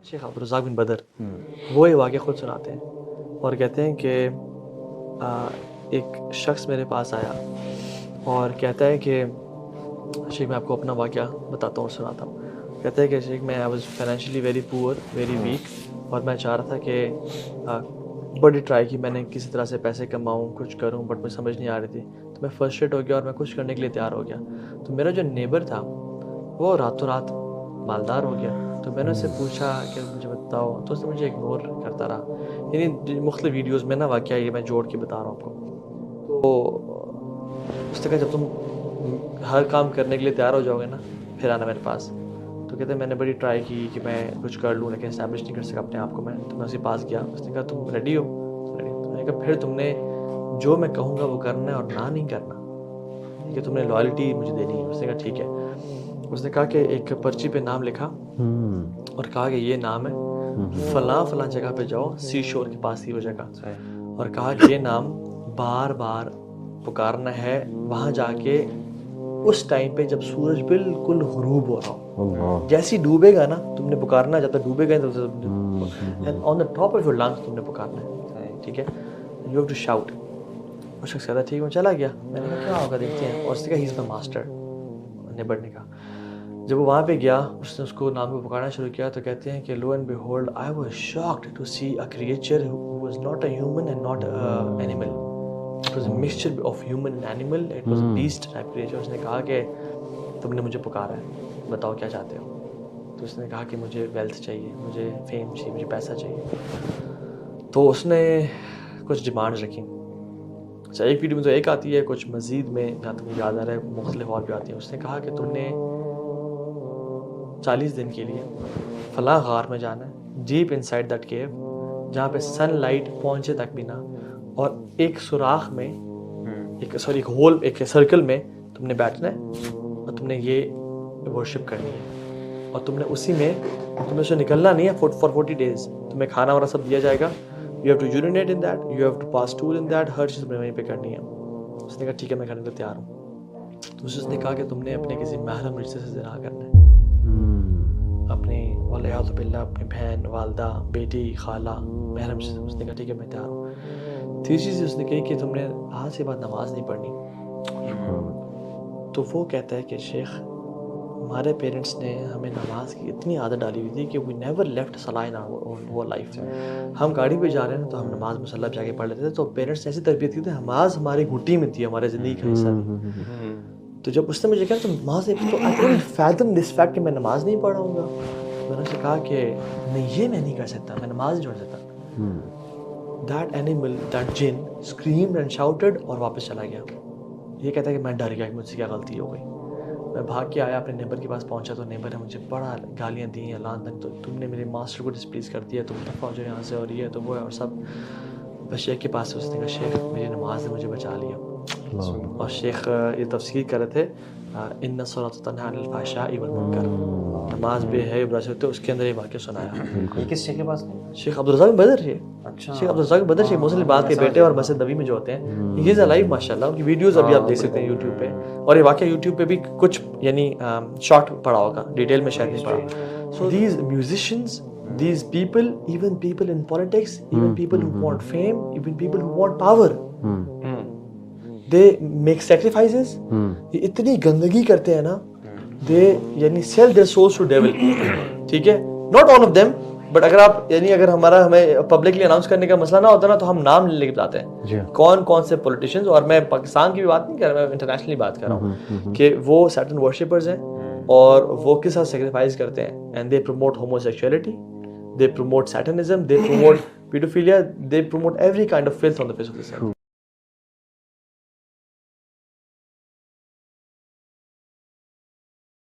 शेख अब्दुर्रज़ाक बिन बदर वो ये वाक़या ख़ुद सुनाते हैं और कहते हैं कि एक शख्स मेरे पास आया और कहता है कि शेख मैं आपको अपना वाक़या बताता हूँ और सुनाता हूँ। कहता है कि शेख मैं I was financially very poor very weak और मैं चाह रहा था कि बड़ी ट्राई की मैंने किसी तरह से पैसे कमाऊँ कुछ करूँ बट मुझे समझ नहीं आ रही थी। तो मैं फ्रस्ट्रेट हो गया और मैं कुछ करने के लिए तैयार हो गया। तो मेरा जो नेबर था वो रातों रात मालदार हो गया। तो मैंने उससे पूछा कि मुझे बताओ, तो उसने मुझे इग्नोर करता रहा। यानी मुख्तलिफ वीडियोज़ में ना वाक़या ये मैं जोड़ के बता रहा हूँ आपको। तो उसने कहा जब तुम हर काम करने के लिए तैयार हो जाओगे ना फिर आना मेरे पास। तो कहते मैंने बड़ी ट्राई की कि मैं कुछ कर लूँ लेकिन इस्टेब्लिश नहीं कर सका अपने आप को मैं। तो मैं उसके पास गया, उसने कहा तुम रेडी हो? रेडी। तो मैंने कहा फिर तुमने जो मैं कहूँगा वो करना है और ना नहीं करना, ठीक है? तुमने लॉयल्टी मुझे देनी है। उसने कहा ठीक है। उसने कहा कि एक पर्ची पे नाम लिखा और कहा कि ये नाम है, फ़लाँ फ़लाँ जगह पे जाओ, सी शोर के पास थी वो जगह, और कहा कि ये नाम बार बार पुकारना है वहाँ जाके उस टाइम पे जब सूरज बिल्कुल ग़ुरूब हो रहा हो। जैसे ही डूबेगा ना तुमने पुकारना, जब तक डूबेगा and on the top of your lungs तुमने पुकारना है, ठीक है? You have to shout. वो शख्स कहता ठीक है, मैं चला गया। मैंने कहा क्या होगा देखते हैं। और उसने कहा he is my master, neighbour ने कहा। जब वो वहाँ पे गया उसने उसको नाम को पुकारना शुरू किया तो कहते हैं कि lo and behold I was shocked to see a creature who was not a human and not an animal. It was a mixture of human and animal. It was a beast type creature. उसने कहा कि तुमने मुझे पुकारा है, बताओ क्या चाहते हो? तो उसने कहा कि मुझे वेल्थ चाहिए, मुझे फेम चाहिए, मुझे पैसा चाहिए। तो उसने कुछ डिमांड्स रखी। अच्छा, एक वीडियो में तो एक आती है, कुछ मज़ीद में जहाँ तक मुझे याद आ रहा है मुख्तलिफ और भी आती है। उसने कहा कि तुमने 40 दिन के लिए फलां गार में जाना है, डीप इनसाइड दैट केव, जहाँ पे सनलाइट पहुँचे तक भी ना, और एक सुराख में एक होल, एक सर्कल में तुमने बैठना है और तुमने ये वर्शिप करनी है और तुमने उसी में तुम्हें से निकलना नहीं है फॉर 40 डेज। तुम्हें खाना वाना सब दिया जाएगा। You have to urinate in that, you have to pass stool in that, हर चीज़ तुम्हें वहीं पे करनी है। उसने कहा ठीक है मैं करने को तैयार हूँ। तो उसने कहा कि तुमने अपने किसी महरम रिश्ते से ज़िना करना है, अपनी वलियाज़ु बिल्लाह, अपनी बहन, वालदा, बेटी, खाला, महरम से। उसने कहा ठीक है मैं तैयार हूँ। तीसरी चीज़ उसने कही कि तुमने आज के बाद नमाज नहीं पढ़नी। तो वो कहता है कि शेख हमारे पेरेंट्स ने हमें नमाज की इतनी आदत डाली हुई थी कि वी नेवर लेफ्ट सलाह इन आवर लाइफ। हम गाड़ी पे जा रहे हैं तो हम नमाज मुसल्ला पे जाके पढ़ लेते थे। तो पेरेंट्स ने ऐसी तरबियत की थी, नमाज हमारी घुटी में थी, हमारे ज़िंदगी का हिस्सा थी। तो जब उसने मुझे कहा तो नमाज, तो I couldn't fathom this fact कि मैं नमाज नहीं पढ़ाऊँगा। मैंने उससे कहा कि नहीं, ये मैं नहीं कर सकता, मैं नमाज नहीं छोड़ सकता। That animal, that jinn screamed and shouted और वापस चला गया। ये कहता है कि मैं डर गया कि मुझसे क्या गलती हो गई। मैं भाग के आया, अपने नेबर के पास पहुंचा तो नेबर ने मुझे बड़ा गालियाँ दी हैं, लान तक, तो तुमने मेरे मास्टर को डिस्प्लीज़ कर दिया, तुम दफ़ा हो जाओ यहाँ से, और ये तो वो है और सब। बस शेख के पास उसने कहा शेख मेरी नमाज ने मुझे बचा लिया। और शेख ये तफसीर कर रहे थे इन्ना सलात तन्हा अनिल फ़हशाई वल मुनकर, नमाज बेहया बुराई से, उसके अंदर ये वाक़या सुनाया। किस शेख के पास? शेख अब्दुर्रज़ाक बिन बदर है। अच्छा, शेख अब्दुर्रज़ाक बिन बदर शेख मुहसिन इबाद के बेटे और मस्जिद नबी में जो होते हैं, ये इज़ लाइव माशाल्लाह। उनकी वीडियोस अभी आप देख सकते हैं यूट्यूब पे, और ये वाक़या यूट्यूब पे भी कुछ यानी शॉर्ट पड़ा होगा, डिटेल में शायद नहीं पड़ा। So these musicians, these people, even people in politics, even people who want fame, even people who want power, they make sacrifices. ये इतनी गंदगी करते हैं ना, they यानी sell their souls to devil, ठीक है? Not all of them, but अगर आप यानी अगर हमें पब्लिकली अनाउंस करने का मसला ना होता ना तो हम नाम लेके बताते हैं कौन कौन से पॉलिटिशियंस। और मैं पाकिस्तान की भी बात नहीं कर रहा, मैं इंटरनेशनली बात कर रहा हूँ कि वो सर्टेन वर्शिपर्स हैं और वो किस साथ सेक्रीफाइस करते हैं। And they promote homosexuality, they promote satanism, they promote pedophilia, they promote every kind of filth on the face of this earth.